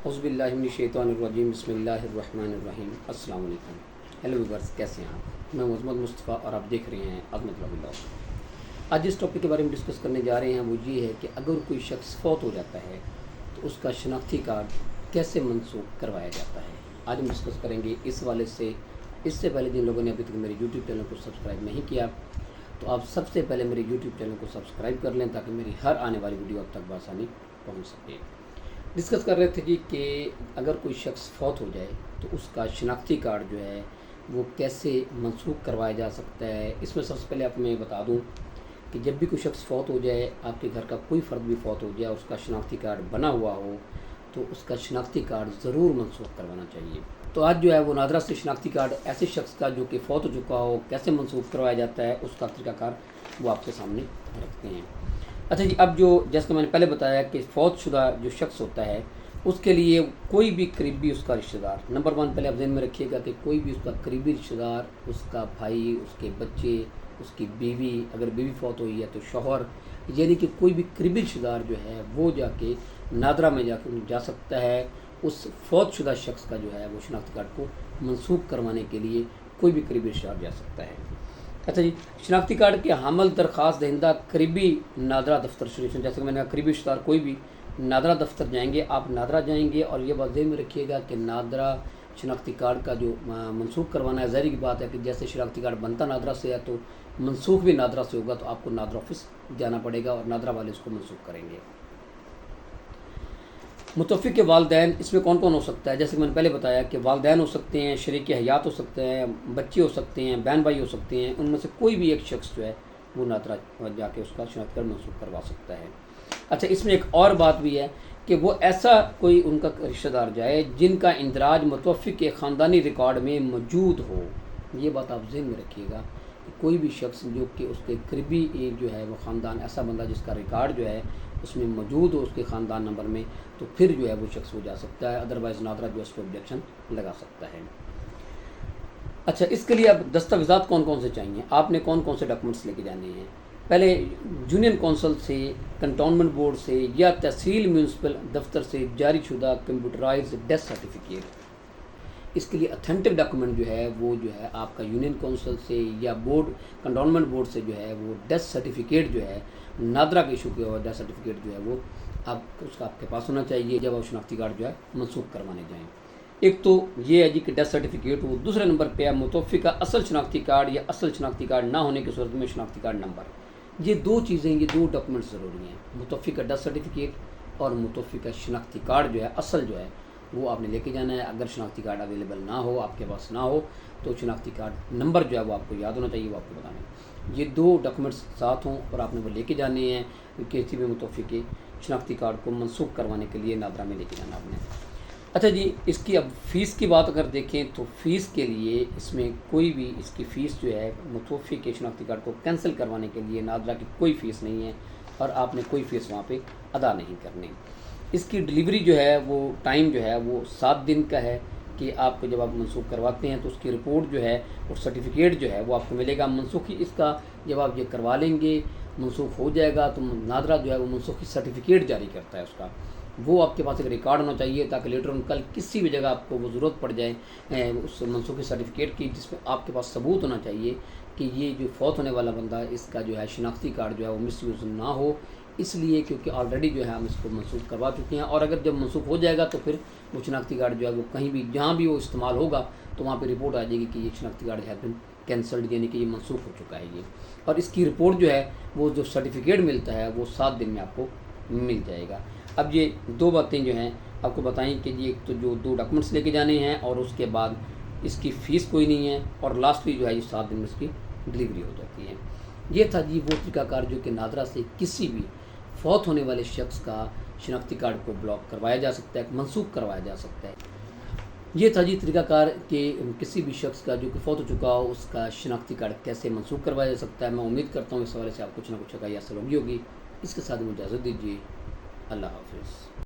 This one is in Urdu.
اعوذ باللہ من الشیطان الرجیم بسم اللہ الرحمن الرحیم۔ السلام علیکم، ہیلو ویورز، کیسے ہیں آپ؟ میں محمد مصطفیٰ اور آپ دیکھ رہے ہیں عظمت اللہ۔ آج جس ٹاپک کے بارے میں ڈسکس کرنے جا رہے ہیں وہ یہ ہے کہ اگر کوئی شخص فوت ہو جاتا ہے تو اس کا شناختی کارڈ کیسے منسوخ کروایا جاتا ہے، آج ہم ڈسکس کریں گے اس حوالے سے۔ اس سے پہلے جن لوگوں نے ابھی تک میرے یوٹیوب چینل کو سبسکرائب نہیں کیا تو آپ سب سے پہلے میرے یوٹیوب چینل کو سبسکرائب کر لیں تاکہ میری ہر آنے والی ویڈیو آپ تک بآسانی پہنچ سکے۔ ڈسکس کر رہے تھے جی کہ اگر کوئی شخص فوت ہو جائے تو اس کا شناختی کارڈ جو ہے وہ کیسے منسوخ کروایا جا سکتا ہے۔ اس میں سب سے پہلے آپ میں بتا دوں کہ جب بھی کوئی شخص فوت ہو جائے، آپ کے گھر کا کوئی فرد بھی فوت ہو جائے، اس کا شناختی کارڈ بنا ہوا ہو تو اس کا شناختی کارڈ ضرور منسوخ کروانا چاہیے۔ تو آج جو ہے وہ نادرا سے شناختی کارڈ ایسے شخص کا جو کہ فوت ہو چکا ہو کیسے منسوخ کروایا جاتا ہے، اس کا طریقہ کار وہ آپ کے سامنے رکھتے ہیں۔ اچھا جی، اب جو جیسے کہ میں نے پہلے بتایا کہ فوت شدہ جو شخص ہوتا ہے اس کے لیے کوئی بھی قریبی اس کا رشتہ دار، نمبر 1 پہلے آپ ذہن میں رکھیے گا کہ کوئی بھی اس کا قریبی رشتہ دار، اس کا بھائی، اس کے بچے، اس کی بیوی، اگر بیوی فوت ہوئی ہے تو شوہر، یعنی کہ کوئی بھی قریبی رشتہ دار جو ہے وہ جا کے نادرا میں جا سکتا ہے اس فوت شدہ شخص کا جو ہے وہ شناختی کارڈ کو منسوخ کروانے کے لیے کوئی بھی قریبی رشتہ دار جا سکتا ہے۔ اچھا جی، شناختی کارڈ کے حامل درخواست دہندہ قریبی نادرا دفتر شریف، جیسے کہ میں نے کہا قریبی رشتہ دار کوئی بھی نادرا دفتر جائیں گے، آپ نادرا جائیں گے اور یہ بات ذہن میں رکھیے گا کہ نادرا شناختی کارڈ کا جو منسوخ کروانا ہے، ظاہری کی بات ہے کہ جیسے شناختی کارڈ بنتا نادرا سے ہے تو منسوخ بھی نادرا سے ہوگا، تو آپ کو نادرا آفس جانا پڑے گا اور نادرا والے اس کو منسوخ کریں گے۔ متوفی کے والدین، اس میں کون کون ہو سکتا ہے؟ جیسے کہ میں نے پہلے بتایا کہ والدین ہو سکتے ہیں، شریک حیات ہو سکتے ہیں، بچے ہو سکتے ہیں، بہن بھائی ہو سکتے ہیں، ان میں سے کوئی بھی ایک شخص جو ہے وہ نادرا جا کے اس کا شناختی کارڈ منسوخ کروا سکتا ہے۔ اچھا، اس میں ایک اور بات بھی ہے کہ وہ ایسا کوئی ان کا رشتہ دار جائے جن کا اندراج متوفی کے خاندانی ریکارڈ میں موجود ہو۔ یہ بات آپ ذہن میں رکھیے گا کہ کوئی بھی شخص جو کہ اس کے قریبی ایک جو ہے وہ خاندان، ایسا بندہ جس کا ریکارڈ جو ہے اس میں موجود ہو اس کے خاندان نمبر میں، تو پھر جو ہے وہ شخص وہ جا سکتا ہے، ادروائز نادرا جو ہے اس کو آبجیکشن لگا سکتا ہے۔ اچھا، اس کے لیے اب دستاویزات کون کون سے چاہیے، آپ نے کون کون سے ڈاکومنٹس لے کے جانے ہیں؟ پہلے یونین کونسل سے، کنٹونمنٹ بورڈ سے یا تحصیل میونسپل دفتر سے جاری شدہ کمپیوٹرائز ڈیتھ سرٹیفکیٹ۔ اس کے لیے اتھینٹک ڈاکومنٹ جو ہے وہ جو ہے آپ کا یونین کونسل سے یا بورڈ کنٹونمنٹ بورڈ سے جو ہے وہ ڈیتھ سرٹیفکیٹ جو ہے نادرا کے ایشو کیا ہوا ڈیتھ سرٹیفکیٹ جو ہے وہ اس کا آپ کے پاس ہونا چاہیے جب آپ شناختی کارڈ جو ہے منسوخ کروانے جائیں۔ ایک تو یہ ہے جی کہ ڈیتھ سرٹیفکیٹ ہو، دوسرے نمبر پہ ہے متوفی کا اصل شناختی کارڈ یا اصل شناختی کارڈ نہ ہونے کی صورت میں شناختی کارڈ نمبر۔ یہ دو چیزیں، یہ دو ڈاکومنٹس ضروری ہیں، متوفی کا ڈیتھ سرٹیفکیٹ اور متوفی کا شناختی کارڈ جو ہے اصل جو ہے وہ آپ نے لے کے جانا ہے۔ اگر شناختی کارڈ اویلیبل نہ ہو، آپ کے پاس نہ ہو، تو شناختی کارڈ نمبر جو ہے وہ آپ کو یاد ہونا چاہیے، وہ آپ کو بتانا ہے۔ یہ دو ڈاکومنٹس ساتھ ہوں اور آپ نے وہ لے کے جانے ہیں کسی بھی متوفی کے شناختی کارڈ کو منسوخ کروانے کے لیے نادرا میں لے کے جانا آپ نے۔ اچھا جی، اس کی اب فیس کی بات اگر دیکھیں تو فیس کے لیے اس میں کوئی بھی اس کی فیس جو ہے متوفی کے شناختی کارڈ کو کینسل کروانے کے لیے نادرا کی کوئی فیس نہیں ہے اور آپ نے کوئی فیس وہاں پہ ادا نہیں کرنی۔ اس کی ڈلیوری جو ہے وہ ٹائم جو ہے وہ 7 دن کا ہے کہ آپ کو جب آپ منسوخ کرواتے ہیں تو اس کی رپورٹ جو ہے اور سرٹیفکیٹ جو ہے وہ آپ کو ملے گا منسوخی۔ اس کا جب آپ یہ کروا لیں گے منسوخ ہو جائے گا تو نادرا جو ہے وہ منسوخی سرٹیفکیٹ جاری کرتا ہے اس کا، وہ آپ کے پاس ایک ریکارڈ ہونا چاہیے تاکہ لیٹر آن کل کسی بھی جگہ آپ کو وہ ضرورت پڑ جائے اس منسوخی سرٹیفکیٹ کی، جس میں آپ کے پاس ثبوت ہونا چاہیے کہ یہ جو فوت ہونے والا بندہ اس کا جو ہے شناختی کارڈ جو ہے وہ مس یوز نہ ہو، اس لیے کیونکہ آلریڈی جو ہے ہم اس کو منسوخ کروا چکے ہیں، اور اگر جب منسوخ ہو جائے گا تو پھر وہ شناختی کارڈ جو ہے وہ کہیں بھی جہاں بھی وہ استعمال ہوگا تو وہاں پہ رپورٹ آ جائے گی کہ یہ شناختی کارڈ ہیز بین کینسلڈ، یعنی کہ یہ منسوخ ہو چکا ہے یہ، اور اس کی رپورٹ جو ہے وہ جو سرٹیفکیٹ ملتا ہے وہ 7 دن میں آپ کو مل جائے گا۔ اب یہ دو باتیں جو ہیں آپ کو بتائیں کہ یہ ایک تو جو 2 ڈاکومنٹس لے کے جانے ہیں اور اس کے بعد اس کی فیس کوئی نہیں ہے، اور لاسٹلی جو ہے یہ 7 دن میں اس کی ڈلیوری ہو جاتی ہے۔ یہ تھا جی وہ طریقہ کار جو کہ نادرا سے کسی بھی فوت ہونے والے شخص کا شناختی کارڈ کو بلاک کروایا جا سکتا ہے، منسوخ کروایا جا سکتا ہے۔ یہ تھا جی طریقہ کار کہ کسی بھی شخص کا جو کہ فوت ہو چکا ہو اس کا شناختی کارڈ کیسے منسوخ کروایا جا سکتا ہے۔ میں امید کرتا ہوں اس حوالے سے آپ کچھ نہ کچھ آگاہی حاصل ہوگی۔ اس کے ساتھ مجھے اجازت دیجیے، اللہ حافظ۔